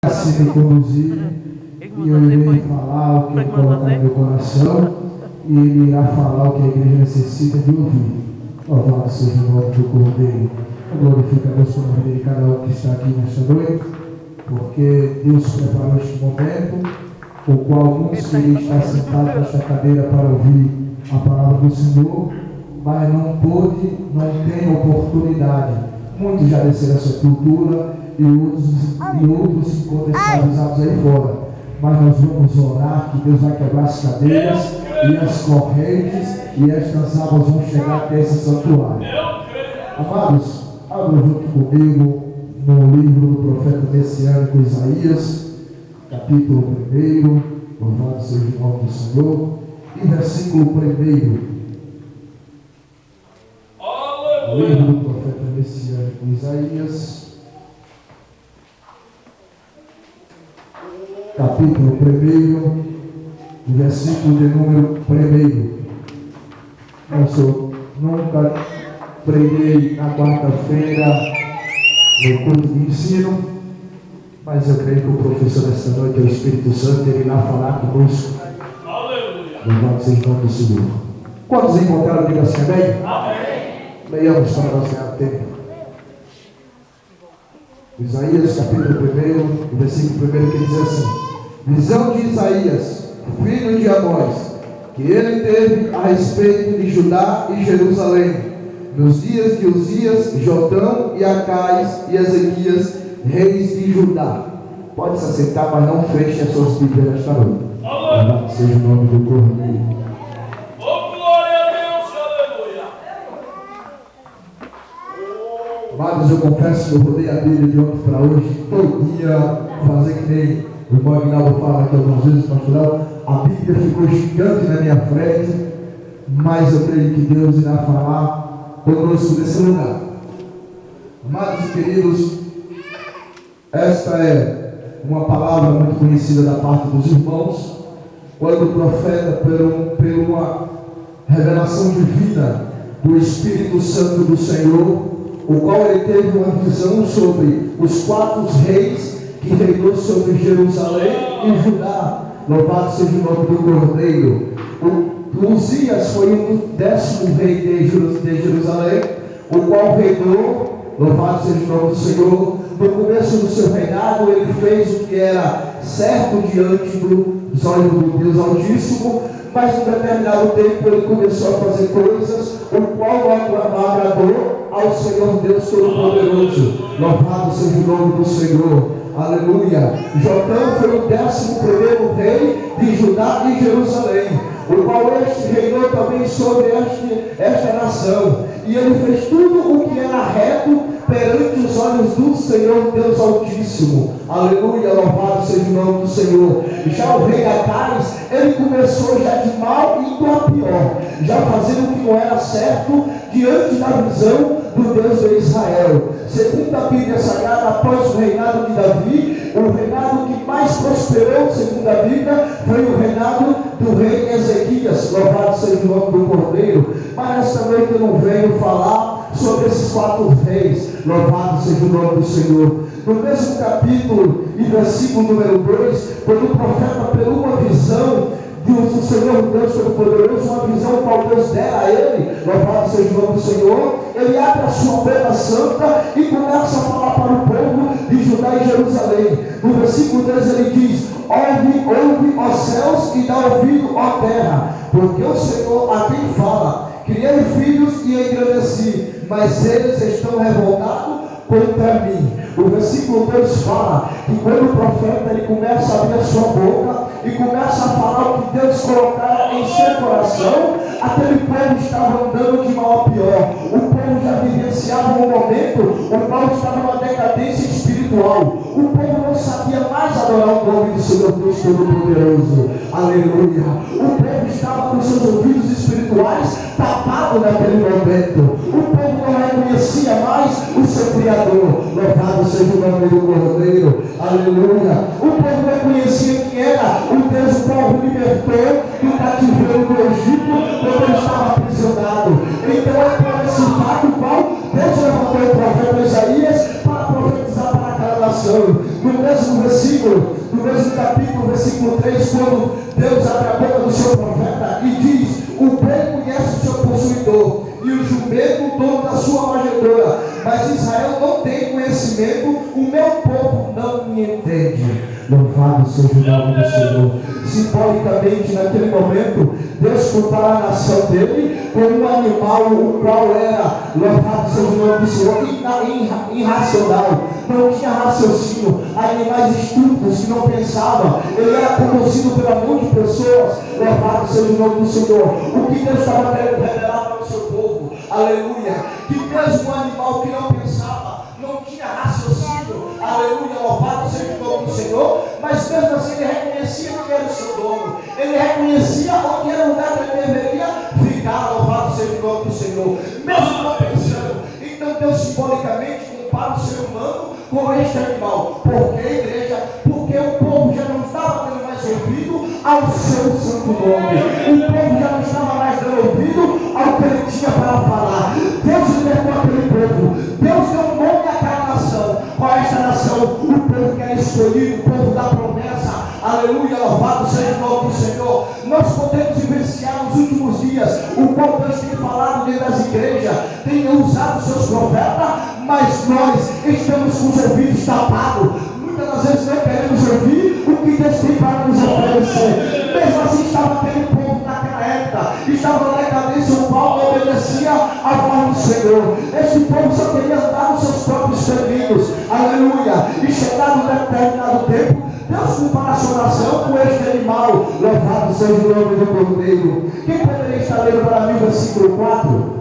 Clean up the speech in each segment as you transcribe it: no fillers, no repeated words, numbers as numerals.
assim me conduzir, e eu irei falar o que ele colocar no meu coração, e ele irá falar o que a igreja necessita de ouvir. Louvado seja o nome do Cordeiro. Glorifica a Deus pela vida de cada um que está aqui nesta noite, porque Deus preparou este momento, o qual muitos queriam estar sentados nesta cadeira para ouvir a palavra do Senhor, mas não pôde, não tem oportunidade. Muitos já desceram essa cultura e outros se encontram escravizados aí fora. Mas nós vamos orar que Deus vai quebrar as cadeiras e as correntes, e estas águas vão chegar até esse santuário. Amados, abram junto comigo no livro do profeta messiânico Isaías, capítulo 1, louvado seja o nome do Senhor, e versículo 1. Livro do profeta messiânico Isaías, capítulo 1, versículo de número 1. Eu nunca preguei na quarta-feira no culto de ensino, mas eu creio que o professor desta noite é o Espírito Santo, ele irá falar conosco. Louvado seja o nome do Senhor. Quantos encontraram? Diga assim, amém? Amém. Leiamos para nós ganhar tempo. Isaías capítulo 1, versículo 1, que diz assim: visão de Isaías, filho de Amós, que ele teve a respeito de Judá e Jerusalém, nos dias de Uzias, Jotão e Acais e Ezequias, reis de Judá. Pode se assentar, mas não feche as suas Bíblias nesta noite. Louvado seja o nome do Cordeiro. Amados, eu confesso que eu rodei a Bíblia de ontem para hoje, todo dia, fazer que nem o irmão Aguinaldo fala aqui algumas vezes, pastorão, a Bíblia ficou gigante na minha frente, mas eu creio que Deus irá falar conosco nesse lugar. Amados e queridos, esta é uma palavra muito conhecida da parte dos irmãos, quando o profeta, por uma revelação divina do Espírito Santo do Senhor, o qual ele teve uma visão sobre os 4 reis que reinou sobre Jerusalém e Judá. Louvado seja o nome do Cordeiro. O Uzias foi o 10º rei de Jerusalém, o qual reinou, louvado seja o nome do Senhor. No começo do seu reinado, ele fez o que era certo diante dos olhos do Deus Altíssimo, mas em determinado tempo ele começou a fazer coisas o qual não agradou ao Senhor Deus Todo-Poderoso. Louvado seja o nome do Senhor. Aleluia. Jotão foi o 11º rei de Judá e Jerusalém, o qual este reinou também sobre esta nação, e ele fez tudo o que era reto perante os olhos do Senhor Deus Altíssimo. Aleluia, louvado seja o nome do Senhor. Já o rei Acais, ele começou já de mal indo a pior, já fazendo o que não era certo diante da visão do Deus de Israel. Segundo a Bíblia Sagrada, após o reinado de Davi, o reinado que mais prosperou, segundo a Bíblia, foi o reinado do rei Ezequias. Louvado seja o nome do Cordeiro. Mas esta noite eu não venho falar sobre esses 4 reis. Louvado seja o nome do Senhor. No mesmo capítulo e versículo número 2, quando o profeta pegou uma visão do Senhor Deus Todo-Poderoso, uma visão qual Deus dera a ele, louvado seja o nome do Senhor, ele abre a sua boca santa e começa a falar para o povo de Judá e Jerusalém. No versículo 3 ele diz: ouve, ó céus, e dá ouvido, ó terra, porque o Senhor a quem fala, criei filhos e engrandeci, mas eles estão revoltados contra mim. O versículo 2 fala que quando o profeta ele começa a abrir a sua boca e começa a falar o que Deus colocar em seu coração, aquele povo estava andando de mal a pior. O povo já vivenciava um momento o qual estava numa decadência espiritual. O povo não sabia mais adorar o nome do Senhor Deus Todo-Poderoso. Aleluia. O povo estava com seus ouvidos espirituais tapados naquele momento. O povo não reconhecia mais o seu Criador. Louvado seja o nome do Cordeiro. Aleluia. O povo reconhecia que era o Deus o qual o libertou do cativeiro do Egito quando ele estava aprisionado. Então é por esse fato qual Deus levantou o profeta Isaías para profetizar para aquela nação. no mesmo versículo, no mesmo capítulo, versículo 3, quando Deus abre a boca do seu profeta e diz: o boi conhece o seu possuidor, e o jumento o dono da sua manjedoura, mas Israel não tem conhecimento, o meu povo não me entende. Louvado seja o nome do Senhor. Simbolicamente, naquele momento, Deus compara a nação dele com um animal, o qual era, louvado seja o nome do Senhor, irracional, não tinha raciocínio, animais estúpidos que não pensavam, ele era conduzido pela mão de pessoas. Louvado seja o nome do Senhor. O que Deus estava querendo revelar para o seu povo, aleluia, que mesmo um animal que não pensava, não tinha raciocínio, aleluia, louvado seja o nome do Senhor, mas mesmo assim ele reconhecia que era o seu dono, ele reconhecia onde era o lugar que ele deveria ficar. Louvado seja o nome do Senhor, mesmo não pensando. Então Deus simbolicamente compara o ser humano com este animal. Por que, igreja? Porque o povo já não estava tendo mais ouvido ao seu santo nome, o povo já não estava mais dando ouvido ao que ele tinha para falar. Deus libertou aquele povo, Deus deu um nome àquela nação. Qual é esta nação? O povo que era escolhido, o povo da promessa, aleluia, louvado seja o nome do Senhor. Nós podemos vivenciar nos últimos dias o qual Deus tem falado dentro das igrejas, tem usado seus profetas, mas nós estamos com os ouvidos tapados. Muitas das vezes não queremos ouvir o que Deus tem para nos oferecer. Mesmo assim estava aquele povo naquela época, estava na decadência, o qual não obedecia à voz do Senhor. Este povo só queria andar nos seus próprios caminhos, aleluia, e chegado um determinado tempo, Deus compara a sua nação com este animal. Louvado seja o nome do Cordeiro. Quem poderia estar lendo para mim o versículo 4?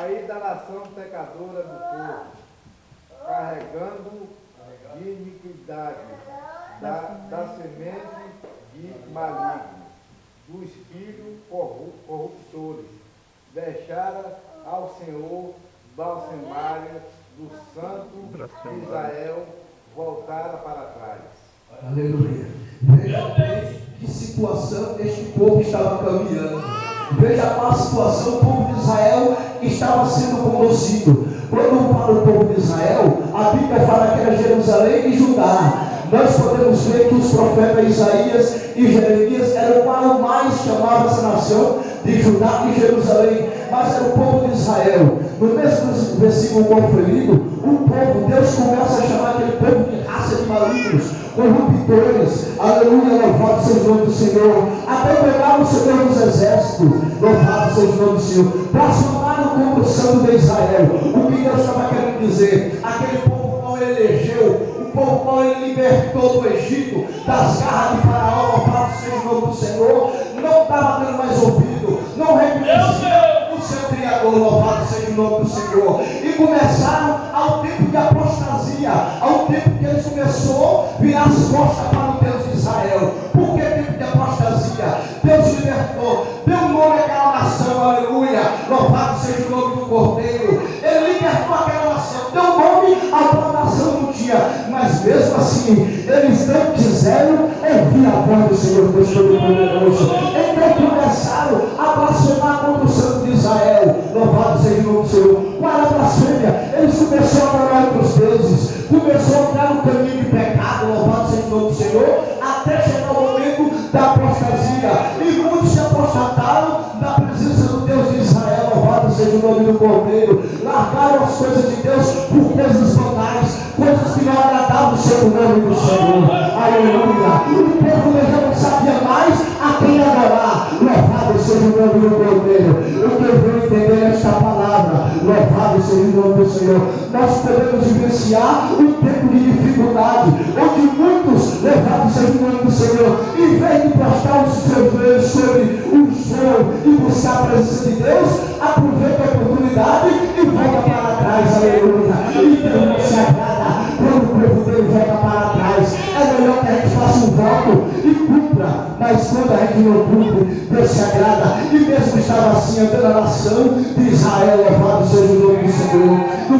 Aí da nação pecadora do povo, carregando de iniquidade, da semente de maligno, dos filhos corruptores, deixara ao Senhor balsemária do santo de Israel, voltara para trás. Aleluia. Veja que situação este povo estava caminhando. Veja qual a situação o povo de Israel estava sendo conduzido. Quando fala o povo de Israel, a Bíblia fala que era Jerusalém e Judá. Nós podemos ver que os profetas Isaías e Jeremias eram o qual mais chamava essa nação de Judá e Jerusalém, mas era o povo de Israel. No mesmo versículo qual foi lido, o povo, Deus começa a chamar aquele povo de raça de malignos, corruptores, aleluia, louvado seja o nome do Senhor, até pegar o Senhor dos exércitos, louvado seja o nome do Senhor, blasfemaram contra o santo de Israel. O que Deus estava querendo dizer? Aquele povo não elegeu, o povo qual ele libertou do Egito, das garras de Faraó, louvado seja o nome do Senhor, não estava dando mais ouvido, não reconhecia o seu Criador, louvado seja o nome do Senhor, e começaram ao tempo de apostasia, ao tempo que eles começou a virar as costas para o Deus de Israel. Por que tempo de apostasia? Deus libertou, deu nome àquela nação, aleluia, louvado seja o nome do Cordeiro. Ele libertou aquela nação, deu nome a qual a nação não tinha, mas mesmo assim eles não quiseram ouvir a voz do Senhor Deus Todo-Poderoso. Então começaram a blasfemar contra o santo de Israel, louvado seja o nome do Senhor. Qual era a blasfêmia? Eles começaram a adorar outros deuses, começou a entrar no caminho de pecado, louvado seja o nome do Senhor, até chegar o momento da apostasia, e muitos se apostataram da presença do Deus de Israel, louvado seja o nome do Cordeiro, largaram as coisas de Deus por coisas banais, coisas que não agradavam o seu nome do Senhor, aleluia. O povo já não sabia mais a quem adorar, louvado seja o nome do Cordeiro. O que eu vou entender esta palavra, louvado seja o nome do Senhor. Nós podemos vivenciar um tempo de dificuldade, onde muitos, louvado seja o nome do Senhor, em vez de prostrar os seus joelhos sobre o chão e buscar a presença de Deus, aproveita a oportunidade e volta para trás, aleluia. E Deus não se agrada quando o povo dele volta para trás. É melhor que a gente faça um voto e cumpra, mas quando a gente não cumpre, Deus se agrada. E mesmo estava assim andando a nação de Israel, louvado seja o nome do Senhor. No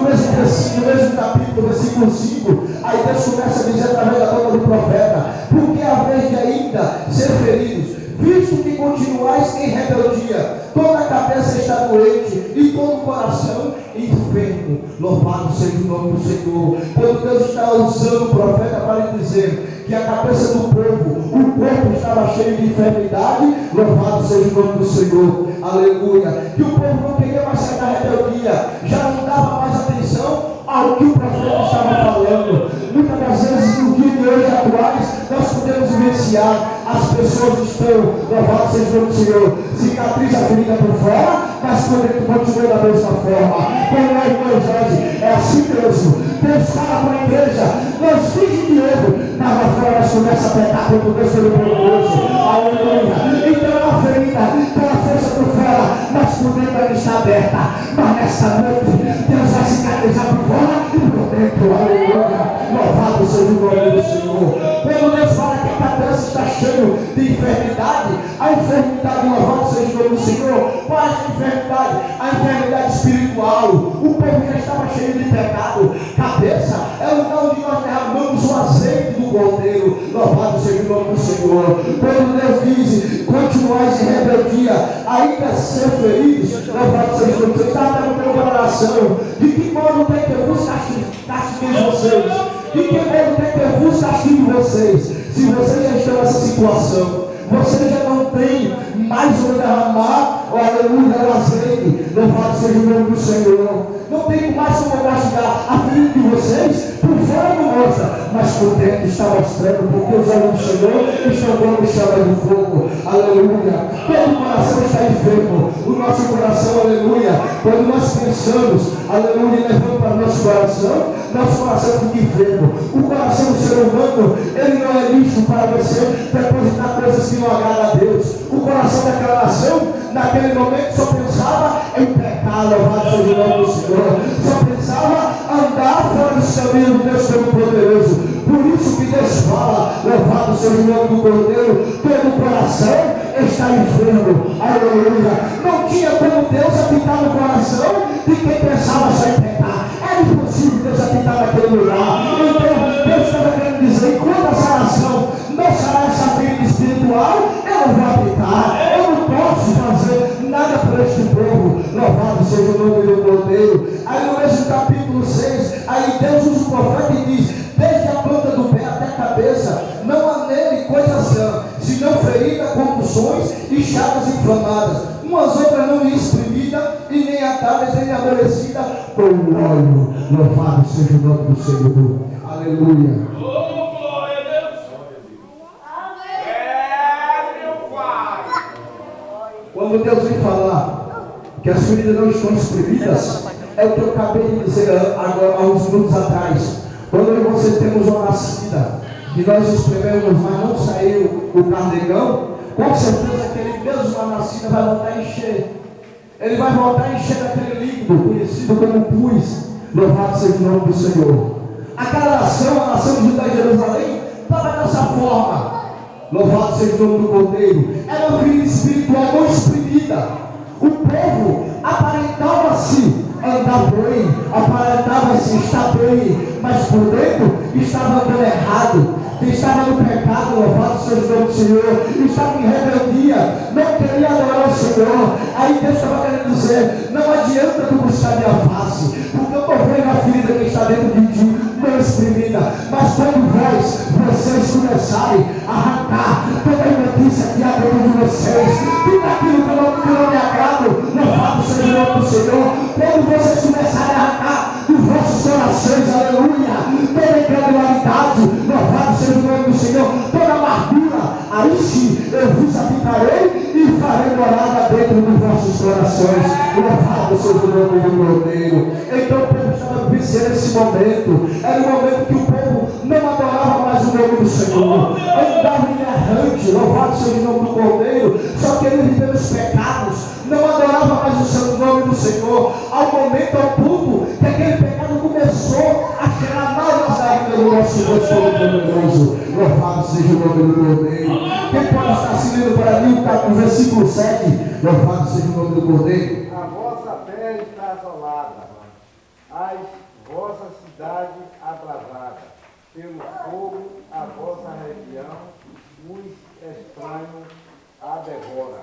mesmo capítulo, versículo 5, aí Deus começa a dizer através da boca do profeta: porque a vez de ainda ser feridos, visto que continuais em rebeldia, toda a cabeça está doente e todo o coração enfermo. Louvado seja o nome do Senhor. Quando Deus está usando o profeta para lhe dizer que a cabeça do povo, o corpo estava cheio de enfermidade, louvado seja o nome do Senhor, aleluia. Que o povo não queria mais sair da rebeldia, já não dava mais atenção ao que o profeta estava falando. Muitas das vezes, no dia de hoje atuais, nós podemos vivenciar, as pessoas estão, louvado seja o nome do Senhor, cicatriz a ferida por fora, mas por dentro continua da mesma forma. Como é, irmão Jorge, é assim mesmo. Deus fala para a igreja, não finge de erro, mas lá fora nós começa a pecar contra o Deus Todo-Poderoso. Aleluia. Então a ferida, pela força por fora, mas por dentro ela está aberta. Mas nesta noite, Deus vai cicatrizar por fora e por dentro. Aleluia. Louvado seja o nome do Senhor. Quando Deus fala que a cabeça está cheio de enfermidade, a enfermidade, louvado seja o nome do Senhor. Qual é a enfermidade? A enfermidade espiritual. O povo já estava cheio de pecado. Cabeça é o lugar onde nós derramamos o azeite do cordeiro. Louvado seja o nome do Senhor. Quando Deus diz, continuais em rebeldia, ainda ser feridos, louvado seja o nome do Senhor. Está perguntando para a oração, de que modo tem que eu vos castigar vocês? De que modo tem que eu vos castigo vocês? Se vocês já estão nessa situação, vocês já não têm mais onde derramar, aleluia, o azeite, louvado seja o nome do Senhor. Não tem mais como castigar a ferida de vocês, por fora não mostra, mas por dentro está mostrando, porque os olhos do Senhor estão como chama de fogo, aleluia. Todo o coração está enfermo, o nosso coração, aleluia. Quando nós pensamos, aleluia, levando para o nosso coração fica enfermo. O coração do ser humano, ele não é lixo para você depositar coisas que não agradam a Deus. O coração daquela nação, naquele momento, só pensava em pecar, louvado seja o nome do Senhor. Só pensava andar fora dos caminhos do Deus Todo-Poderoso. Por isso que Deus fala, louvado seja o nome do Cordeiro, todo o coração está enfermo, aleluia. Não tinha como Deus habitar no coração de quem pensava só em pecar. Era impossível Deus habitar naquele lugar. Então Deus estava querendo dizer, enquanto essa nação não será essa ferida espiritual, eu não vou habitar, eu não posso fazer nada para este povo. Louvado seja o nome do Cordeiro. Aí no mesmo capítulo 6, aí Deus usa o profeta e diz, desde a planta do pé até a cabeça, não há nele coisa sã, senão ferida, contusões e chagas inflamadas, umas outras não exprimida e nem atadas nem amolecida com óleo. Louvado seja o nome do Senhor. Aleluia. Quando Deus vem falar que as feridas não estão exprimidas, é o que eu acabei de dizer agora, há uns minutos atrás. Quando eu e você temos uma nascida, que nós esprememos, mas não saiu o carnegão, com certeza aquele mesmo nascida vai voltar a encher. Ele vai voltar a encher daquele líquido, conhecido como pus. Louvado seja o nome do Senhor. Aquela nação, a nação de Judá e Jerusalém, estava dessa forma. Louvado seja o nome do Cordeiro. Era uma ferida espiritual não exprimida. O povo aparentava-se andar bem, aparentava-se estar bem, mas por dentro estava andando errado, estava no pecado. Louvado seja o nome do Senhor, estava em rebeldia, não queria adorar o Senhor. Aí Deus estava querendo dizer, não adianta tu buscar minha face, porque eu estou vendo a ferida que está dentro de ti, não exprimida, mas quando vocês começarem a arrancar toda a notícia que há dentro de vocês, tudo aquilo que não me agrada, louvado seja o nome do Senhor. Quando vocês começarem a arrancar dos vossos corações, aleluia, toda incredulidade, louvado seja o nome do Senhor, toda amargura, aí sim eu vos habitarei e farei morada dentro dos vossos corações. Louvado seja o nome do Cordeiro. Então o povo estava vivenciando esse momento. Era um momento que o povo não adorava mais o nome do Senhor, andava inerrante, louvado seja o nome do Cordeiro, só queria viver os pecados, não adorava mais o seu nome do Senhor, ao momento, ao ponto que aquele pecado começou a gerar novas ainda no nosso Deus Todo-Poderoso. Louvado seja o nome do Cordeiro. Quem pode estar se lendo para mim o versículo 7? Louvado seja o nome do Cordeiro. A vossa terra está assolada, as vossa cidade abrasada, pelo fogo a vossa região, os estranhos a devora.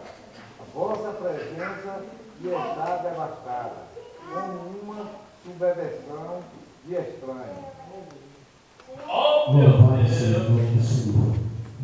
A vossa presença lhe está devastada, como uma subversão de estranho. Louvado seja o nome do Senhor.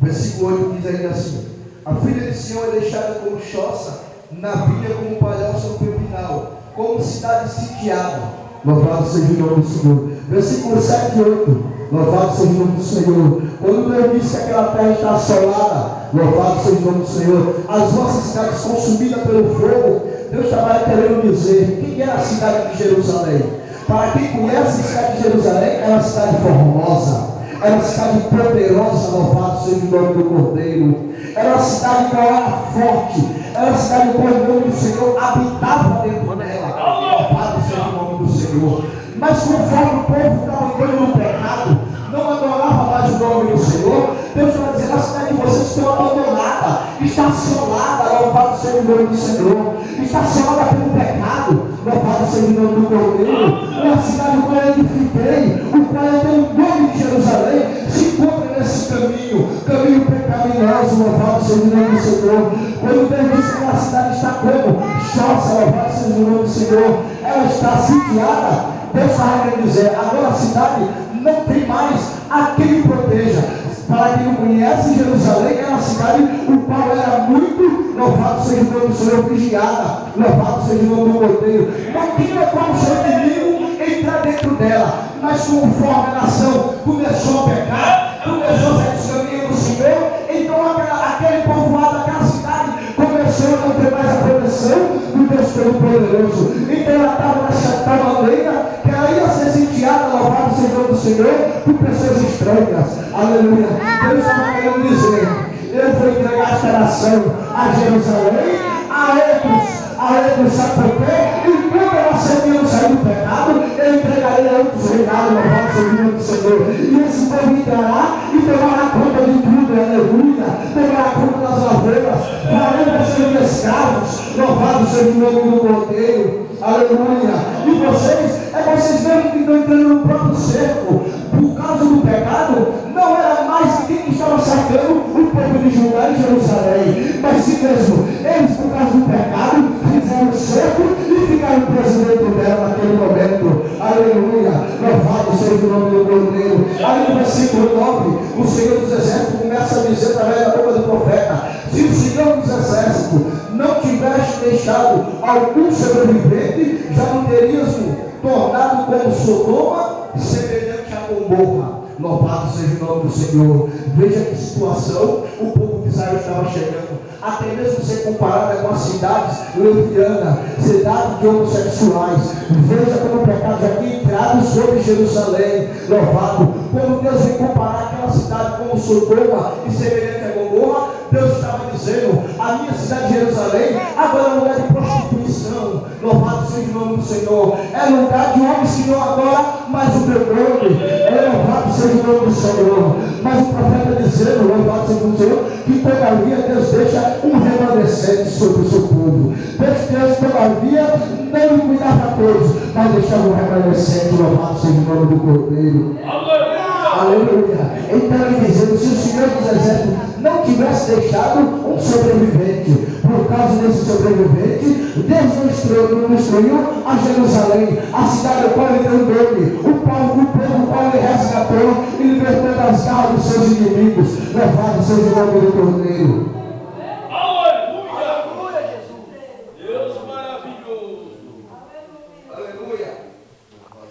Versículo 8 diz ainda assim: a filha de Sião é deixada como choça, na vilha como palhoça no pepinal, como cidade sitiada. Louvado seja o nome do Senhor. Versículo 7 e 8. Louvado seja o nome do Senhor. Quando Deus disse que aquela terra está assolada, louvado seja o nome do Senhor, as vossas cidades consumidas pelo fogo, Deus estava querendo dizer quem era a cidade de Jerusalém. Para quem conhece a cidade de Jerusalém, é uma cidade formosa, é uma cidade poderosa, louvado seja o nome do Cordeiro. Era uma cidade que era forte, era uma cidade que o nome do Senhor habitava dentro dela. Louvado seja o nome do Senhor. Mas conforme o povo estava entrando no pecado, não adorava mais o nome do Senhor, Deus vai dizer: a cidade de vocês está abandonada, está assolada, louvado seja o nome do Senhor, está assolada pelo pecado, louvado seja o nome do Cordeiro. É a cidade qual eu edifiquei, o qual eu tenho o nome de Jerusalém, se encontra nesse caminho pecaminoso, louvado seja o nome do Senhor. Quando Deus diz que a cidade está como choça, louvado seja o nome do Senhor, ela está sitiada. Deus está querendo dizer: agora a cidade não tem mais a quem proteja. Para quem não conhece, Jerusalém era uma cidade o qual era muito, louvado seja o nome do Senhor, vigiada, louvado seja o nome do Cordeiro. Não tinha como o seu inimigo entrar dentro dela, mas conforme a nação começou a pecar, começou a sair do caminho do Senhor, então aquele povoado, aquela cidade começou a não ter mais a proteção do Deus Todo-Poderoso. Então ela estava nessa tal maneira que ela ia ser sitiada, louvado seja o nome do Senhor, por pessoas estranhas. Aleluia. Deus estava querendo dizer: eu vou entregar esta nação a Jerusalém, a outros, sabe por quê? Enquanto ela não sair do pecado, eu entregarei a outros reinados, louvado seja o nome do Senhor. E esse povo entrará e tomará conta de tudo, aleluia. Tomará conta das lavouras, farão ser escravos, louvado seja o nome do Cordeiro, aleluia. E vocês mesmo que estão entrando no próprio cerco, por causa do pecado, não era mais quem estava cercando o povo de Judá e Jerusalém, mas si mesmo, eles por causa do pecado, fizeram cerco e ficaram presos dentro dela naquele momento, aleluia, louvado seja o nome do Cordeiro. Aí no versículo 9, o Senhor dos Exércitos começa a dizer através da boca do profeta: se o Senhor dos Exércitos não tivesse deixado algum sobrevivente, já não teríamos tornado como Sodoma, semelhante a Gomorra. Louvado seja o nome do Senhor. Veja que situação o povo de Israel estava chegando, até mesmo ser comparada com as cidades levianas, cidades de homossexuais. Veja como o pecado já tinha entrado sobre Jerusalém. Louvado. Quando Deus vem comparar aquela cidade como Sodoma e semelhante a Gomorra, Deus estava dizendo: a minha cidade de Jerusalém agora é um lugar de prostituição. Louvado seja o nome do Senhor. É lugar de homens que não adoram mais o meu nome. Louvado seja o nome do Senhor. Mas o profeta dizendo, louvado seja o Senhor, que todavia Deus deixa um remanescente sobre o seu povo. Deus todavia não cuidava a todos, mas deixava um remanescente. Louvado seja o nome do Cordeiro. Aleluia. Então ele dizendo: se o Senhor dos Exércitos não tivesse deixado um sobrevivente, por causa desse sobrevivente, Deus não destruiu a Jerusalém, a cidade ao qual ele deu nome, o povo qual ele resgatou e libertou das garras dos seus inimigos. Louvado seja o nome do Cordeiro. Aleluia, Jesus. Deus maravilhoso. Aleluia.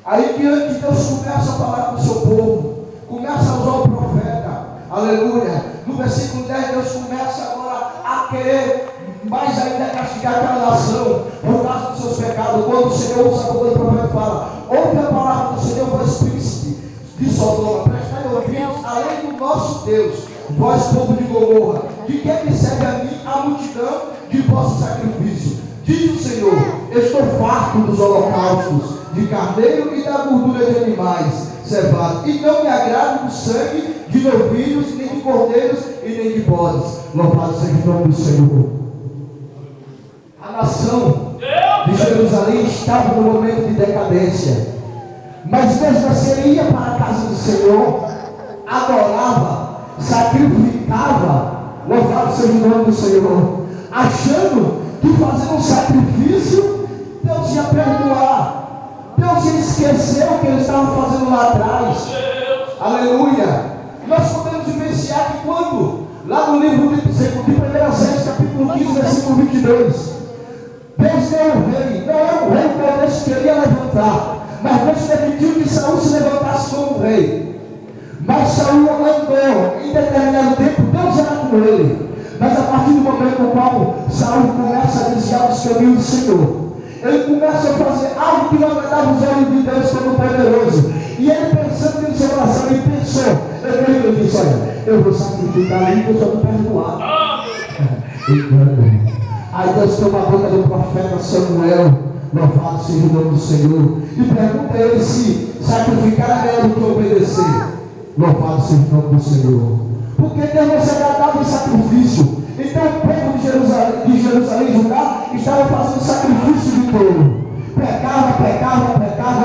Aí diante Deus começa a falar com o seu povo, começa a usar o profeta, aleluia. No versículo 10, Deus começa agora a querer mais ainda castigar aquela nação por causa dos seus pecados. Quando o Senhor usa a boca do profeta e fala: ouve a palavra do Senhor, vós príncipe de Sodoma, prestai ouvidos, além do nosso Deus, vós povo de Gomorra, de que me serve a mim a multidão de vosso sacrifício? Diz o Senhor: estou farto dos holocaustos de carneiro e da gordura de animais cevados, e não me agrado do sangue de novilhos, nem de cordeiros e nem de bodes. Louvado seja o nome do Senhor. A nação de Jerusalém estava no momento de decadência, mas mesmo assim ele ia para a casa do Senhor, adorava, sacrificava, louvado seja o nome do Senhor, achando que fazendo um sacrifício Deus ia perdoar. Deus ia esquecer o que ele estava fazendo lá atrás. Aleluia. Nós podemos vivenciar que quando, lá no livro de 1 Reis, capítulo 15, versículo 22, Deus deu um rei, não era um rei que Deus queria levantar, mas Deus permitiu que Saul se levantasse como rei. Mas Saul andou, em determinado tempo, Deus era com ele. Mas a partir do momento no qual Saul começa a desviar dos caminhos do Senhor, ele começa a fazer algo que não agradava os olhos de Deus como poderoso. E ele pensando no seu coração, ele pensou, ele disse, olha, eu vou sacrificar ali, Deus vai me perdoar. Aí Deus toma a boca do profeta Samuel, louvado seja o nome do Senhor, e pergunta a ele se sacrificar é melhor do que obedecer. Louvado seja o nome do Senhor. Porque Deus não se agradava em sacrifício. Então o povo de Jerusalém e Judá estava fazendo sacrifício de touro. Pecava,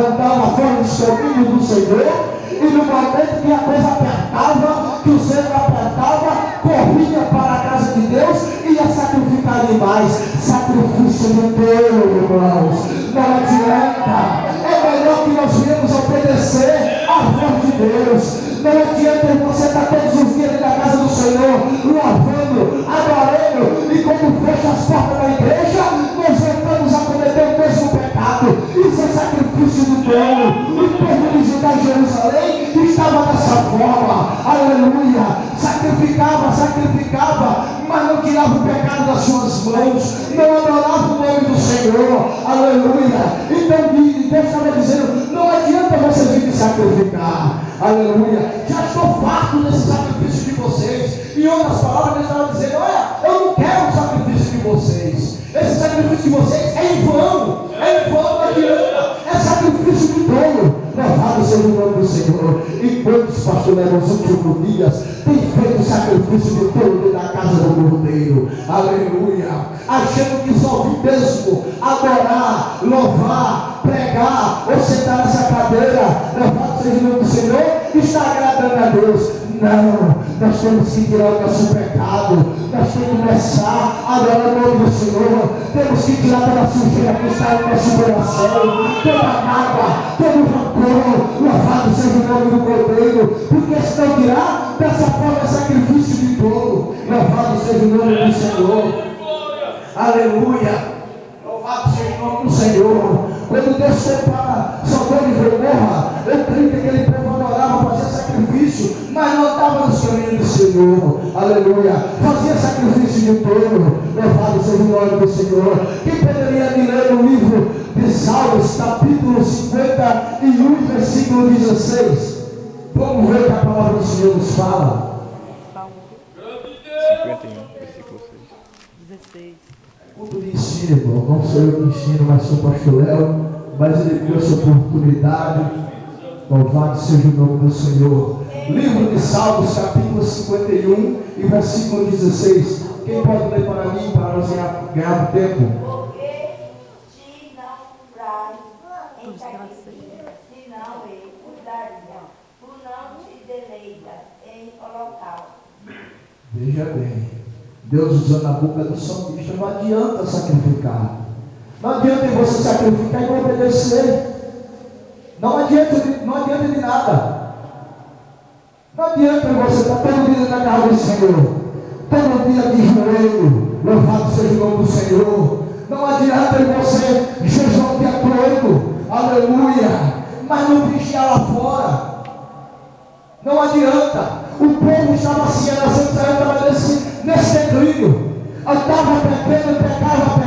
andava fora dos caminhos do Senhor. E no momento que a coisa apertava, que o Senhor apertava, corria para a casa de Deus e ia sacrificar demais. Sacrifício de touro, irmãos. Não adianta. É melhor que nós venhamos obedecer à voz de Deus. Não adianta você estar todos os dias na casa do Senhor, louvando, adorando, e quando fecha as portas da igreja, nós voltamos a cometer o mesmo pecado. Isso é sacrifício do povo. O povo de Judá e Jerusalém estava dessa forma. Aleluia. Sacrificava, mas não tirava o pecado das suas mãos, não adorava o nome do Senhor. Aleluia. Então Deus estava dizendo, não adianta você vir me sacrificar. Aleluia. Já estou farto desse sacrifício de vocês. Em outras palavras, Deus estava dizendo, olha, eu não quero o sacrifício de vocês. Esse sacrifício de vocês é em vão, não adianta. É sacrifício de touro. Louvado seja o nome do Senhor. E quantos pastores nos últimos dias têm feito sacrifício de touro dentro da casa do cordeiro? Aleluia. Achando que só vim mesmo adorar, louvar, pregar ou sentar nessa cadeira, louvado seja o nome do Senhor, está agradando a Deus. Não, nós temos que tirar o nosso pecado, nós temos que começar a adorar o nome do Senhor, temos que tirar toda a sujeira que está no nosso coração, toda a mágoa, todo o rancor, louvado seja o nome do cordeiro, porque se não tirar, dessa forma é sacrifício de touro. Louvado seja o nome do Senhor. Aleluia. Louvado seja o nome do Senhor. Quando Deus separa Sodoma e Gomorra, eu creio que aquele povo adorava, fazia sacrifício, mas não estava nos caminhos do Senhor. Aleluia. Fazia sacrifício de touro. Louvado seja o nome do Senhor. Quem poderia me ler no livro de Salmos, capítulo 51, versículo 16? Vamos ver o que a palavra do Senhor nos fala. 51, versículo 16. Culto de ensino, irmão. Não sou eu que ensino, mas sou o pastor Léo. Mas ele deu essa oportunidade. Louvado seja o nome do Senhor. Livro de Salmos, capítulo 51 e versículo 16. Quem pode ler para mim, para nós ganhar tempo? Porque te não traz em sacrifício, senão ele cuidaria. Tu não te deleita em holocausto. Veja bem, Deus usando a boca do salmista, não adianta sacrificar. Não adianta você sacrificar e não obedecer. Não adianta de nada. Não adianta você estar todo dia na casa do Senhor, todo dia de joelho, louvado seja o nome do Senhor. Não adianta você jejuar o dia todo, aleluia, mas não vigiar lá fora. Não adianta. O povo estava assim, a nação de Israel estava nesse declínio. Andava pecava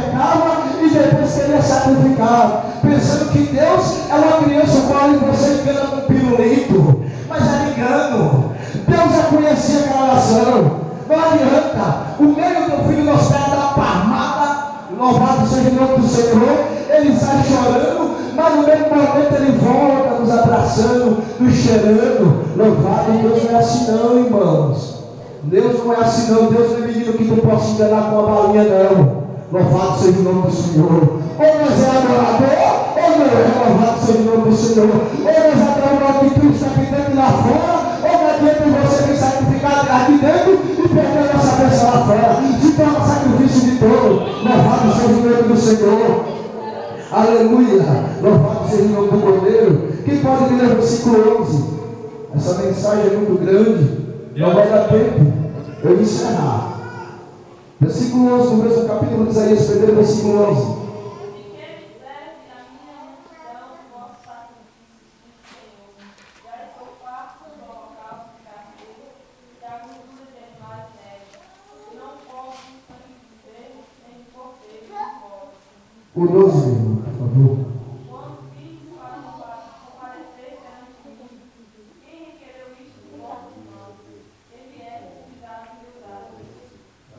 e depois queria sacrificar, pensando que Deus é uma criança qual você engana com pirulito. Mas era engano. Deus já conhecia aquela nação. Não adianta. O meio do filho nos pés da palmada, louvado seja o nome do Senhor, ele sai chorando, mas no mesmo momento ele volta nos abraçando, nos cheirando. Louvado, Deus não é assim não, irmãos. Deus não é assim não. Deus não é menino que tu possa enganar com a balinha não. Louvado seja o nome do Senhor. Ou nós é adorador, ou não é. Louvado seja o nome do Senhor. Ou nós adoramos de Cristo aqui dentro e lá fora, ou não adianta você vir sacrificar aqui dentro e perder a nossa bênção lá fora. Se torna sacrifício de todo. Louvado seja o nome do Senhor. Aleluia. Louvado seja o nome do Cordeiro. Quem pode ler o versículo 11? Essa mensagem é muito grande, não vai dar tempo eu encerrar. Versículo 11, no mesmo capítulo de Isaías, primeiro versículo 11. O 12, meu irmão, por favor.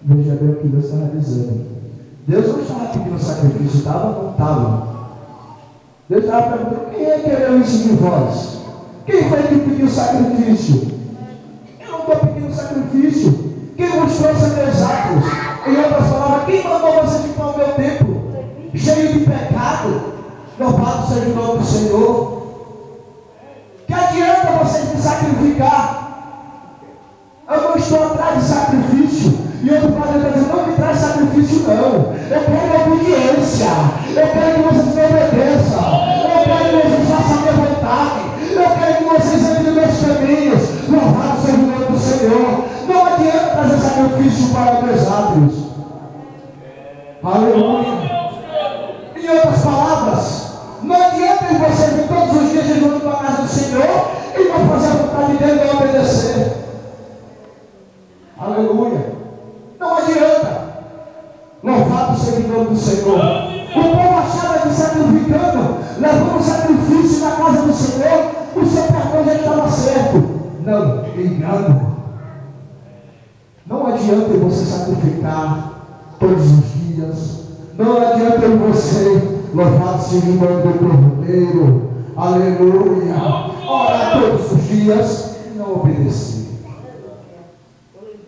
Veja bem o que Deus está realizando. Deus não estava pedindo sacrifício, estava? Não estava. Deus estava perguntando: quem requereu isso de vós? Quem foi que pediu sacrifício? Eu não estou pedindo sacrifício. Quem vos trouxe meus atos? Em outras palavras, quem mandou você ficar o meu templo cheio de pecado? Louvado seja o nome do Senhor. Que adianta vocês me sacrificar? Eu não estou atrás de sacrifício. E outro padre está dizendo: não me traz sacrifício, não. Eu quero obediência. Eu quero que vocês me obedeçam. Eu quero que vocês façam a minha vontade. Eu quero que vocês entrem nos meus caminhos. Louvado seja o nome do Senhor. Não adianta trazer sacrifício para meus átrios. Aleluia. Em outras palavras, não adianta você vir todos os dias jejuando para a casa do Senhor e não fazer a vontade dele e não obedecer. Aleluia. Não adianta. Louvado seja o nome do Senhor. O povo achava que sacrificando, levando o sacrifício na casa do Senhor, o seu perdão já estava certo. Não, engano. Não adianta você sacrificar todos os dias. Não adianta você, louvado seja o nome do Cordeiro, aleluia, orar todos os dias e não obedecer.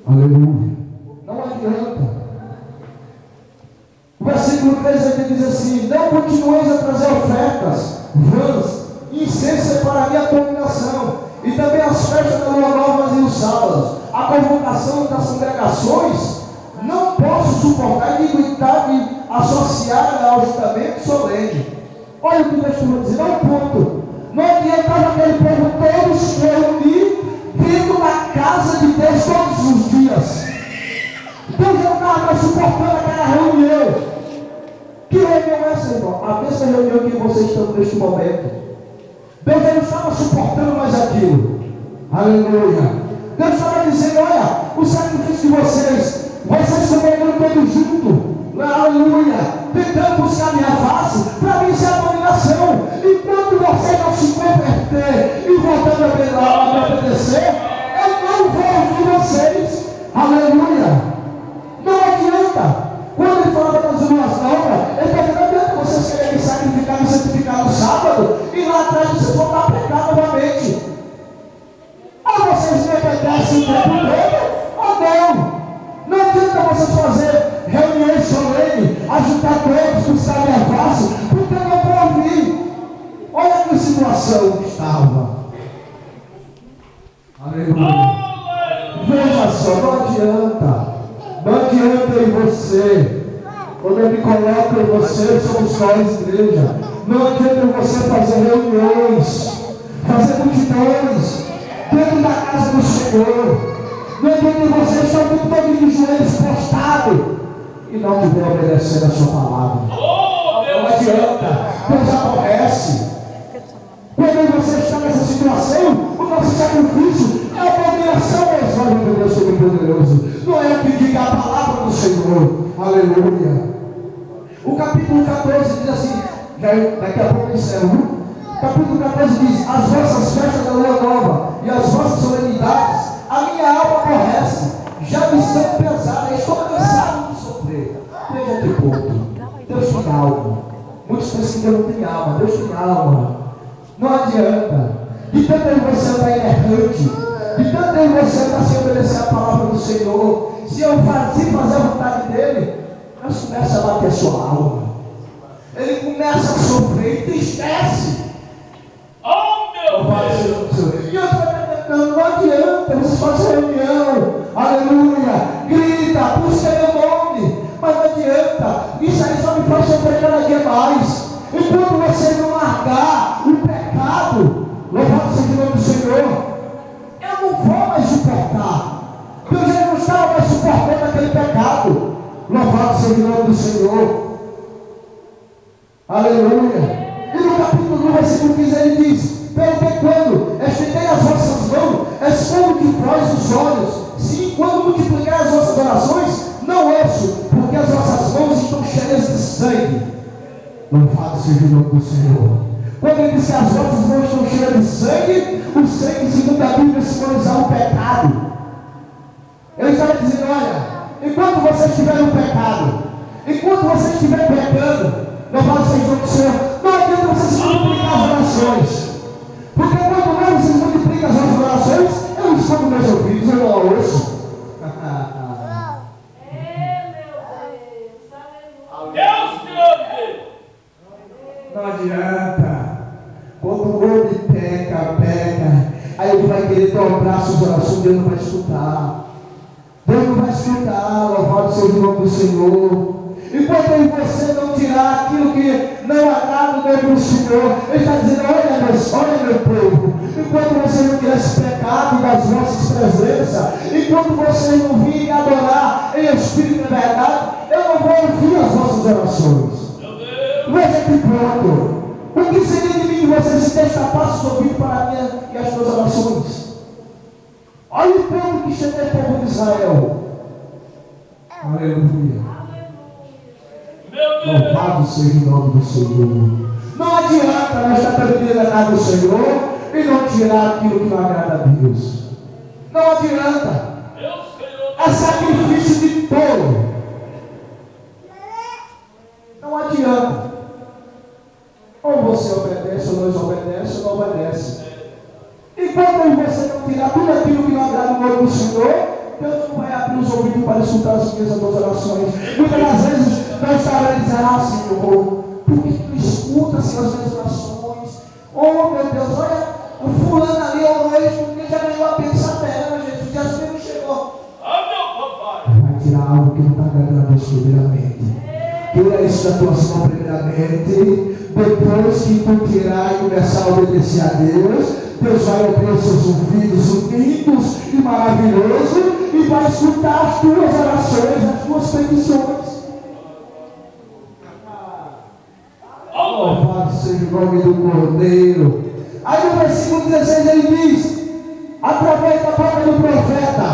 Aleluia. Não adianta. O versículo 13 aqui diz assim: não continueis a trazer ofertas vãs, incenso para a minha abominação, e também as festas da lua nova e os sábados, a convocação das congregações. Não posso suportar a iniquidade associada ao julgamento solene. Olha o que o texto vai dizer, não ponto. Não adiantava aquele povo todo se reunir, vindo na casa de Deus todos os dias. Deus não estava suportando aquela reunião. Que reunião é essa, irmão? A mesma reunião que vocês estão neste momento. Deus não estava suportando mais aquilo. Aleluia. Deus estava dizendo: olha, o sacrifício de vocês estão pegando todos juntos. Aleluia, tentando buscar minha face, para mim isso é abominação. Enquanto você não se converter e voltando a me obedecer, eu não vou ouvir vocês. Aleluia. Não adianta. Quando ele falava das luas novas, ele falou: não adianta vocês quererem sacrificar e santificar no sábado e lá atrás vocês voltar a pecar novamente. Ou vocês me obedecem o tempo todo, ou não. Não adianta vocês fazer reuniões solenes, ajudar todos, buscar minha face, porque eu não vou ouvir. Olha que situação que estava. Aleluia. Veja só, não adianta. Não adianta em você. Quando eu me coloco em você, somos nós, igreja. Não adianta em você fazer reuniões, fazer multidões dentro da casa do Senhor. Não adianta em você estar todo de joelhos prostrados e não estiver obedecendo a sua palavra. Não adianta. Deus aborrece. Quando você está nessa situação, o nosso sacrifício é a abominação aos olhos do Deus Todo-Poderoso. Não é o que diga a palavra do Senhor. Aleluia. O capítulo 14 diz assim, daqui a pouco eu encerro. O capítulo 14 diz: as vossas festas da lua nova e as vossas solenidades, a minha alma aborrece, já me são pesadas, estou cansado de sofrer. Veja que ponto. Deus tem alma. Muitos pensam que Deus não tem alma. Deus tem alma. Não adianta. De tanto em você andar errante, de tanto em você andar sem obedecer a palavra do Senhor, se eu fazer a vontade dele, Deus começa a bater a sua alma. Ele começa a sofrer, entristece. Oh, meu Deus! E outro vai tentando, não adianta, você faz reunião, aleluia, grita, busca meu nome, mas não adianta, isso aí só me faz sofrer cada dia mais. Enquanto você não largar Louvado seja o nome do Senhor. Aleluia. E no capítulo 1, versículo 15, ele diz: porque quando estendei as vossas mãos, escondo de vós os olhos. Sim, quando multiplicar as vossas orações, não ouço, porque as vossas mãos estão cheias de sangue. Louvado seja o nome do Senhor. Quando ele diz que as vossas mãos estão cheias de sangue, o sangue, segundo a Bíblia, simbolizar o pecado. Ele estava dizendo: olha, enquanto você estiver no pecado, enquanto você estiver pecando, louvado seja o nome do Senhor, não adianta você se multiplicar as orações. Porque quanto mais você multiplica as vossas orações, eu escondo meus ouvidos, eu não ouço. Não adianta. Quando o homem peca, aí ele vai querer dobrar suas orações, Deus não vai escutar. Deus não vai escutar, louvado seja o nome do Senhor. Enquanto aí você não tirar aquilo que não agrada o nome do Senhor, Ele está dizendo: olha meu povo, enquanto você não tirar esse pecado das vossas presenças, enquanto vocês não virem adorar em espírito e verdade, eu não vou ouvir as vossas orações. Veja que pronto. O que seria de mim que você se destapasse os ouvidos para a minha e as suas orações? Olha o povo que chega ao povo de Israel. Aleluia. Louvado seja o nome do Senhor. Não adianta nós estar perdendo a casa do Senhor e não tirar aquilo que não agrada a Deus. Não adianta. É sacrifício de tolo. Não adianta. Ou você obedece, ou não obedece, ou não obedece. Enquanto você não tirar tudo aquilo que não agrada o nome do Senhor, Deus não vai abrir os ouvidos para escutar as minhas orações. Muitas das vezes nós estamos dizendo: Senhor, por que tu escuta as minhas orações? Oh meu Deus, olha, o fulano ali, ele já ganhou a pensadela, gente, Jesus não chegou. Vai tirar algo que não está agradando a Deus primeiramente. Tira isso da tua mão primeiramente. Depois que tu tirar e começar a obedecer a Deus, Deus vai abrir os seus ouvidos lindos e maravilhosos e vai escutar as tuas orações, as tuas petições. Louvado seja o nome do Cordeiro. Aí no versículo 16 ele diz, através da boca do profeta: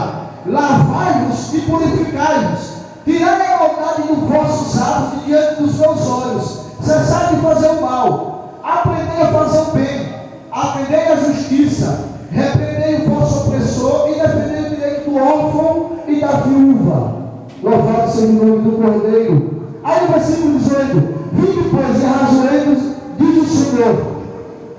lavai-vos e purificai-vos, tirai a maldade dos vossos atos de diante dos meus olhos, cessai de fazer o mal, aprendei a fazer o bem, aprendei a justiça, repreendei o vosso opressor e defendei o direito do órfão e da viúva. Louvado seja o nome do Cordeiro. Aí no versículo 18: vinde, pois, e razoei-vos, diz o Senhor,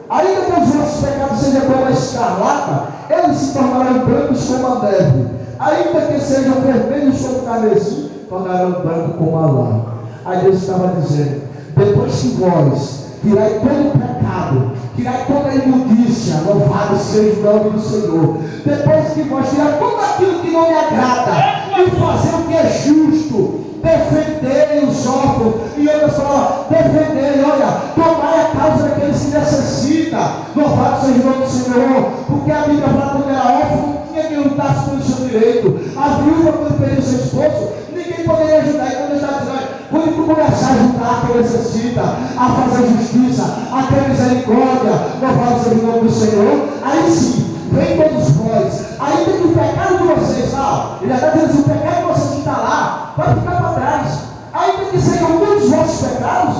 ainda que os vossos pecados sejam como a escarlata, eles se tornarão brancos como a neve, ainda que sejam vermelhos como o carmesim, tornarão branco como a lã. Aí Deus estava dizendo: depois que vós tirai todo o pecado, tirai toda a imundícia, louvado seja o nome do Senhor, depois que vós tirai tudo aquilo que não me agrada e fazer o que é justo, defendei os órfãos, e outras palavras, defendei, olha, tomai a causa daqueles que necessita, louvado seja o nome do Senhor, porque a Bíblia fala que quando era órfão, não tinha quem lutasse pelo seu direito, a viúva quando perdeu seu esposo, ninguém poderia ajudar. E quando eu estava dizendo: quando tu começar a ajudar quem necessita, a fazer justiça, a ter misericórdia, louvado seja o nome do Senhor, aí sim, vem todos vós, ainda que o pecado de vocês, ele já está dizendo assim, o pecado de vocês que está lá, vai ficar para trás, ainda que sejam muitos vossos pecados,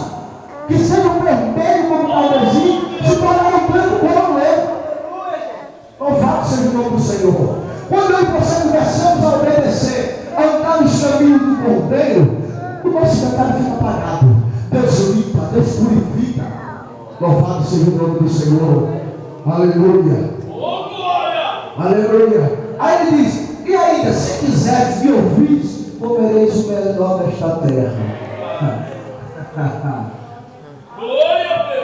que sejam vermelhos como o carmesim, se tornarão branco como a lã. Louvado seja o nome do Senhor. Quando eu e você começamos a obedecer, a andar nos caminhos do Cordeiro, o nosso pecado fica apagado. Deus limpa, Deus purifica. Louvado seja o nome do Senhor. Aleluia. Aleluia. Aí ele diz: e ainda, se quiseres me ouvir, comereis o melhor desta terra.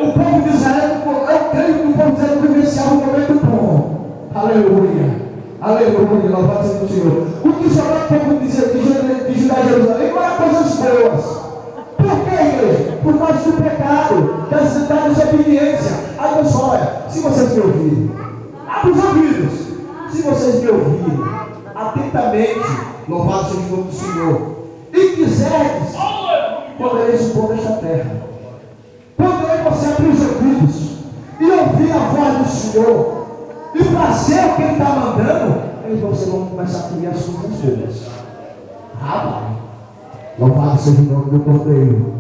O povo de Israel, eu creio que o povo de Israel vivenciava um momento bom. Aleluia. Aleluia, louvado seja o Senhor. O que sobrou o povo de Judá e Jerusalém não era coisas boas. Por que, igreja? Por causa do pecado, da desobediência. Aí Deus fala: olha, se vocês me ouvirem, abre os ouvidos. Se vocês me ouvirem atentamente, louvado seja o nome do Senhor, e quiserdes, comereis o pão desta terra. Quando eu e você abrir os ouvidos e ouvir a voz do Senhor e fazer o que Ele está mandando, aí você vai começar a criar as coisas boas. Rapaz, louvado seja o nome do Cordeiro.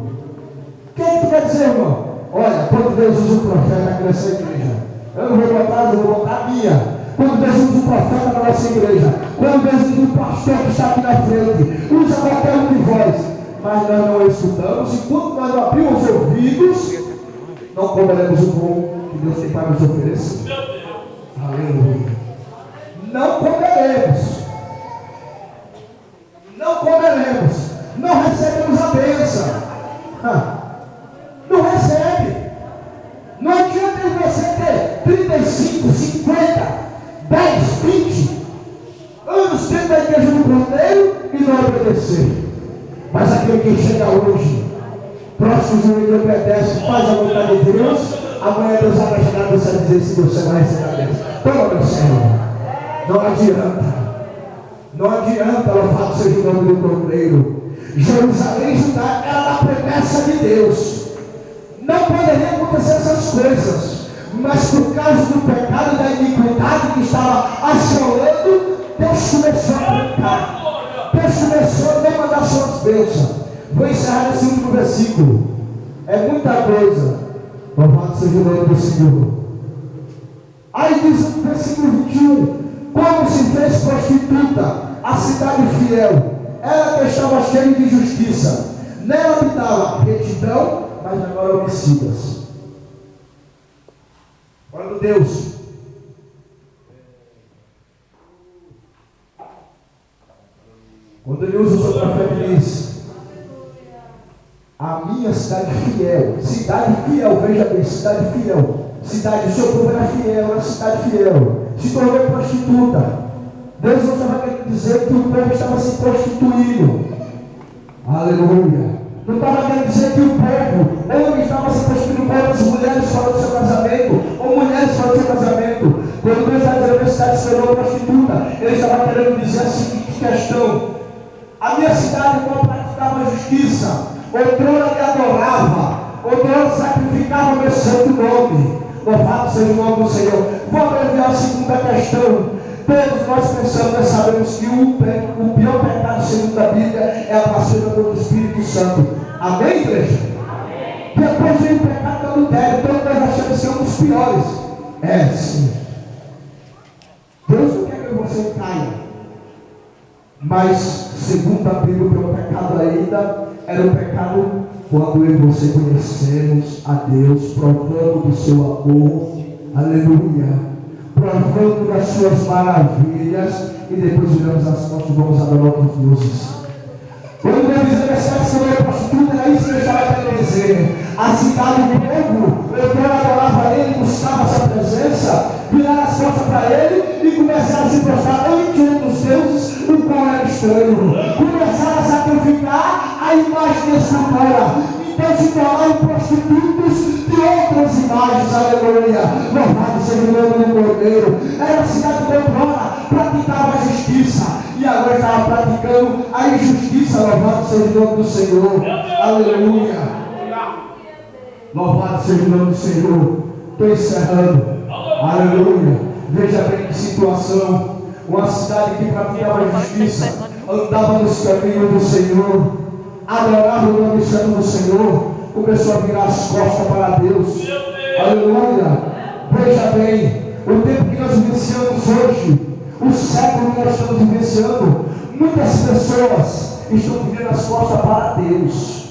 O que tu quer dizer, irmão? Olha, quando Deus usa um profeta aqui nessa igreja, eu não vou botar, eu vou botar a minha. Quando Deus usa um profeta na nossa igreja, quando Deus usa um pastor que está aqui na frente, usa qualquer um de vós, mas nós não escutamos, e quando nós não abrimos os ouvidos, não comeremos o pão que Deus tem para nos oferecer. Aleluia. Não comeremos. Não comeremos. Não recebemos a bênção. Não recebe. Não adianta você ter 35, 50, 10, 20 anos dentro da igreja do Cordeiro e não obedecer. Mas aquele que chega hoje, próximo de ele obedece, faz a vontade de Deus, amanhã Deus vai chegar a você e dizer se você vai receber a bênção. Toma, meu Senhor. Não adianta. Não adianta, louvado seja o nome do Cordeiro. Jerusalém e Judá era da promessa de Deus. Não poderia acontecer essas coisas, mas por causa do pecado e da iniquidade que estava assolando, Deus começou a brincar. Deus começou a demandar suas bênçãos. Vou encerrar esse último versículo. É muita coisa. Louvado seja o nome do Senhor. Aí diz no versículo 21: como se fez prostituta a cidade fiel, ela que estava cheia de justiça, nela habitava retidão, mas agora homicidas. Quando Deus Ele usa o seu profeta e diz: a minha cidade fiel, veja bem, cidade fiel, cidade, o seu povo era fiel, era cidade fiel, se tornou prostituta. Deus não estava querendo dizer que o povo estava se prostituindo. Aleluia. Não estava querendo dizer que o povo, ou estava se prostituindo com outras mulheres fora do seu casamento, ou mulheres fora do seu casamento. Quando Deus está dizendo que a cidade se tornou prostituta, Ele estava querendo dizer a seguinte questão: a minha cidade não praticava a justiça, outrora me adorava, outrora sacrificava o meu santo nome. Louvado seja o nome do Senhor. Vou abreviar a segunda questão. Todos nós pensamos e sabemos que o pior pecado, segundo a Bíblia, é a blasfêmia contra o Espírito Santo. Amém, igreja? Amém. Depois vem o pecado do adultério. Todos nós achamos que é um dos piores. É, sim. Deus não quer que você caia. Mas, segundo a Bíblia, o pior pecado ainda era o pecado quando eu e você conhecemos a Deus, provando do seu amor. Aleluia. Provando das suas maravilhas, e depois viramos as costas e vamos adorar outros deuses. Quando Deus diz que a cidade se tornou prostituta, era isso que ele estava querendo dizer. A cidade do povo, eu adorava ele, buscava essa presença, viraram as costas para ele e começaram a se prostrar ante outros deuses, o qual era estranho. Começaram a sacrificar a imagem da escultura. Então se tornaram prostitutos de outras imagens. Aleluia. Louvado seja o nome do Cordeiro. Era a cidade que outrora praticava a justiça e agora estava praticando a injustiça. Louvado seja o nome do Senhor. Aleluia. Louvado seja o nome do Senhor. Estou encerrando. Aleluia. Veja bem que situação. Uma cidade que praticava a justiça, andava nos caminhos do Senhor, adorava o nome santo do Senhor, começou a virar as costas para Deus. Aleluia. Veja bem, o tempo que nós vivenciamos hoje, o século que nós estamos vivenciando, muitas pessoas estão virando as costas para Deus.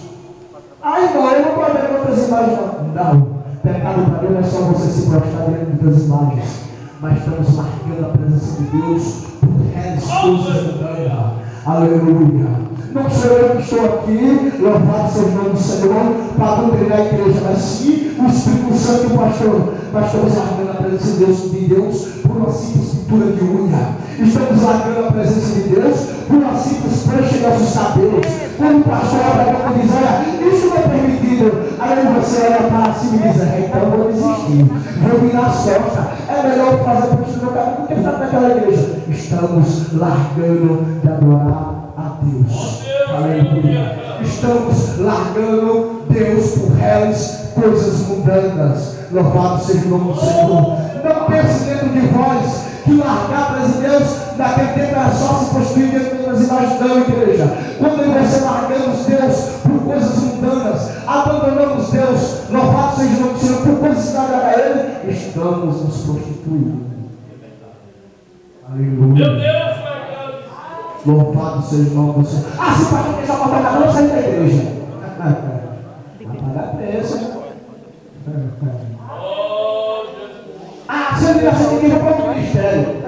Ai, não, eu não vou ver outras imagens. Não, pecado para Deus não é só você se prostrar diante das imagens, mas estamos marcando a presença de Deus por restos de terra. Aleluia. Não sou eu que estou aqui, louvado seja o nome do Senhor, para doutrinar a igreja, mas sim o Espírito Santo e o pastor. Nós estamos largando a presença de Deus por uma simples pintura de unha. Estamos largando a presença de Deus por uma simples prancha de nossos cabelos. Quando o pastor olha para mim e diz: olha, isso não é permitido. Aí você olha para cima e diz: então eu vou desistir, vou virar as costas. É melhor fazer por isso no caminho do que estar naquela igreja. Estamos largando de adorar a Deus. Aleluia. Estamos largando Deus por réis, coisas mundanas. Louvado seja o nome do Senhor. Não pense dentro de vós que largar para Deus naquele tempo era só se prostituir dentro das imagens. Não, igreja. Quando eu e você largamos Deus por coisas mundanas, abandonamos Deus, louvado seja o nome do Senhor, por coisas que não agradam a Ele, estamos nos prostituindo. Aleluia. Meu Deus, vai Deus. Louvado seja o nome do Senhor. Ah, se o pastor deixar uma paga, não sair da igreja. Vai pagar preço. Oh, Jesus. Ah, se ele nascer ninguém vai para o ministério.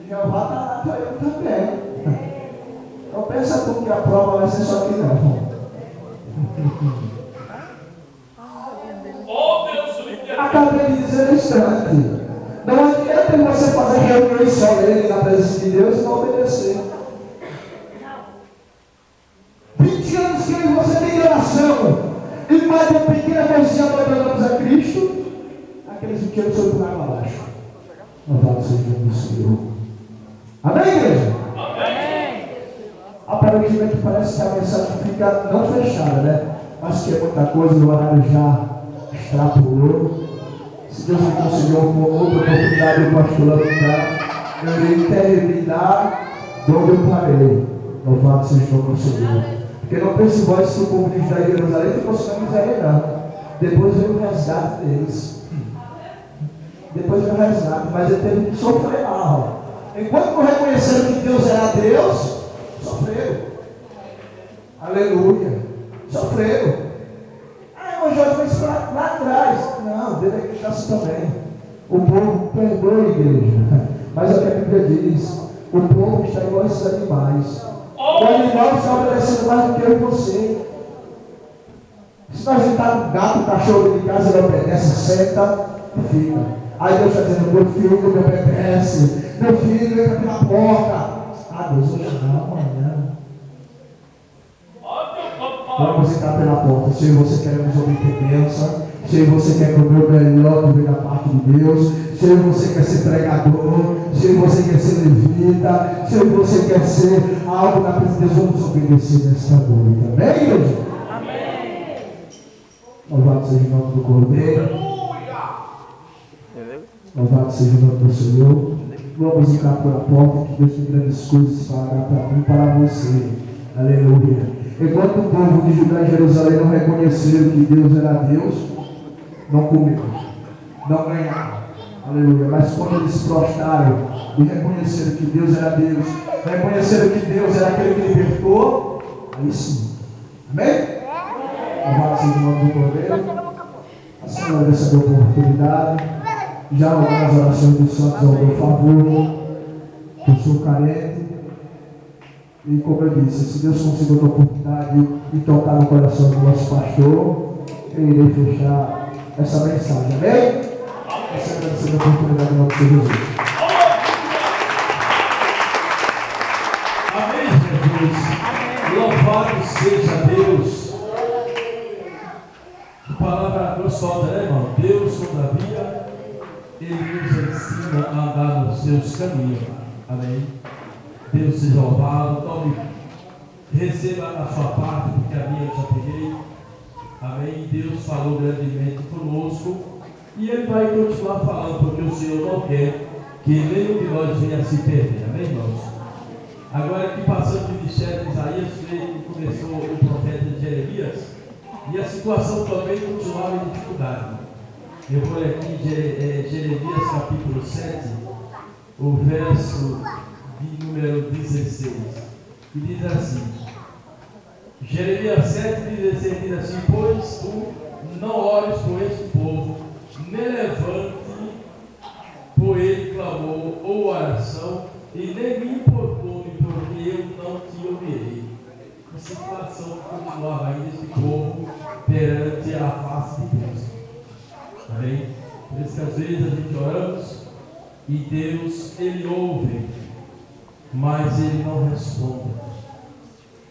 Jeová está lá para eu também. Não pensa tu que a prova vai ser só aqui, não. Oh, Deus, me Acabei de dizer no instante. Não adianta você fazer reuniões solenes na presença de Deus e não obedecer. 20 anos que eu e você tem oração. E mais uma pequena coisinha abandonamos a Cristo. Aqueles 20 anos foram por água abaixo. Louvado seja o nome do Senhor. Amém, igreja? Amém. Aparentemente parece que a mensagem fica não fechada, né? Mas que é muita coisa, o horário já extrapolou. Se Deus me concedeu uma outra oportunidade, o pastor Lantar, eu irei terminar de onde eu parei. Louvado seja o nome do Senhor. Porque não pense vós que o povo de Judá e Jerusalém ficou sem miséria, não. Depois veio o resgate deles. Depois veio o resgate, mas ele teve que sofrer lá. Ó. Enquanto não reconheceram que Deus era Deus, sofreram. Aleluia. Sofreram. Ah, o Jorge foi isso lá atrás. Não, deve acreditar-se também. O povo perdoa a igreja. Mas é o que a Bíblia diz. O povo está igual a esses animais. O animal está obedecendo mais do que eu e você. Se nós entrar um gato, um cachorro de casa, ele obedece, senta e fica. Aí Deus está dizendo, meu filho me obedece. Meu filho entra pela porta. Ah, Deus, hoje não, amanhã. Vamos entrar pela porta. Se você quer nos obediência, se você quer comer o melhor que vem da parte de Deus, se você quer ser pregador, se você quer ser levita, se você quer ser algo da presença de Deus, vamos obedecer nesta noite. Amém, igreja? Amém. Louvado seja o nome do Cordeiro. Louvado seja o nome do Senhor. Vamos entrar pela porta, que Deus tem grandes coisas para mim e para você. Aleluia. Enquanto o povo de Judá e Jerusalém não reconheceram que Deus era Deus, não comeram, não ganharam. Aleluia. Mas quando eles se prostraram e reconheceram que Deus era Deus, reconheceram que Deus era aquele que libertou, aí sim. Amém? Louvado seja o nome do Cordeiro. A Senhora dessa oportunidade. Já as orações dos santos ao meu favor. Eu sou carente. E como eu disse, se Deus conseguiu a oportunidade de tocar no coração do nosso pastor, eu irei fechar essa mensagem. Amém? Essa é a grande oportunidade do nosso Senhor Jesus. Amém, Jesus. Louvado seja Deus. A palavra nos falta, né, irmão? Deus, todavia, Ele nos ensina a andar nos seus caminhos. Amém. Deus seja louvado. Tome, receba a sua parte, porque a minha eu já peguei. Amém. Deus falou grandemente conosco. E Ele vai continuar falando, porque o Senhor não quer que nenhum de nós venha a se perder. Amém, irmãos? Agora que passando o ministério de Isaías, começou o profeta de Jeremias, e a situação também continuava em dificuldade. Eu vou aqui em Jeremias capítulo 7, o verso de número 16, que diz assim: Jeremias 7, 16 diz assim: pois tu não ores por este povo, nem levante por ele clamor ou oração, e nem me importune, porque eu não te ouvirei. A situação continuava ainda esse povo perante a face de Deus. Amém? Por isso que às vezes a gente oramos e Deus, Ele ouve, mas Ele não responde.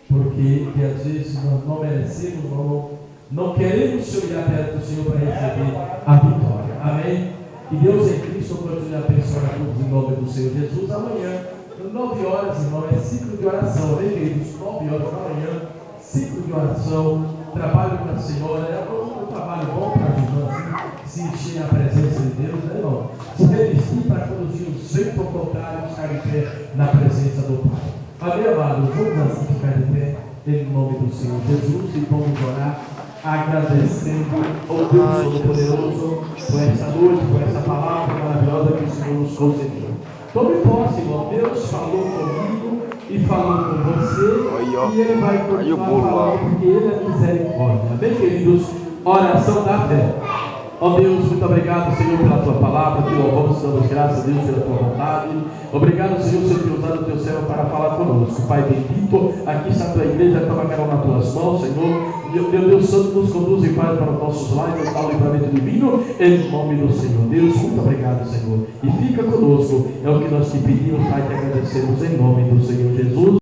Porque às vezes nós não merecemos, não queremos se olhar perto do Senhor para receber a vitória. Amém? Que Deus em Cristo continue a abençoar a todos em nome do Senhor Jesus. Amanhã 9 horas, irmão, é ciclo de oração, amém, queridos? 9 horas da manhã, ciclo de oração, trabalho com a Senhora, é um trabalho bom para as irmãs, se encher a presença de Deus, né, irmão? Se revestir para quando os dias venham tocar e estar em pé na presença do Pai. Amém, amados? Vamos assim ficar de pé, em nome do Senhor Jesus, e vamos orar, agradecendo ao Deus Todo-Poderoso por essa noite, por essa palavra maravilhosa que o Senhor nos concedeu. Tome posse, irmão. Deus falou comigo e falou com você, e Ele vai continuar falando, porque Ele é misericórdia. Amém, queridos? Oração da fé. Ó Deus, muito obrigado, Senhor, pela Tua palavra, te louvamos, te damos graças a Deus pela Tua vontade. Obrigado, Senhor, por ter usado o Teu servo para falar conosco. Pai bendito, aqui está a Tua igreja, toma cada um nas Tuas mãos, Senhor. Meu Deus Santo, nos conduz em paz para os nossos lares, nos dá o livramento divino, em nome do Senhor. Deus, muito obrigado, Senhor. E fica conosco, é o que nós te pedimos, Pai, te agradecemos em nome do Senhor Jesus.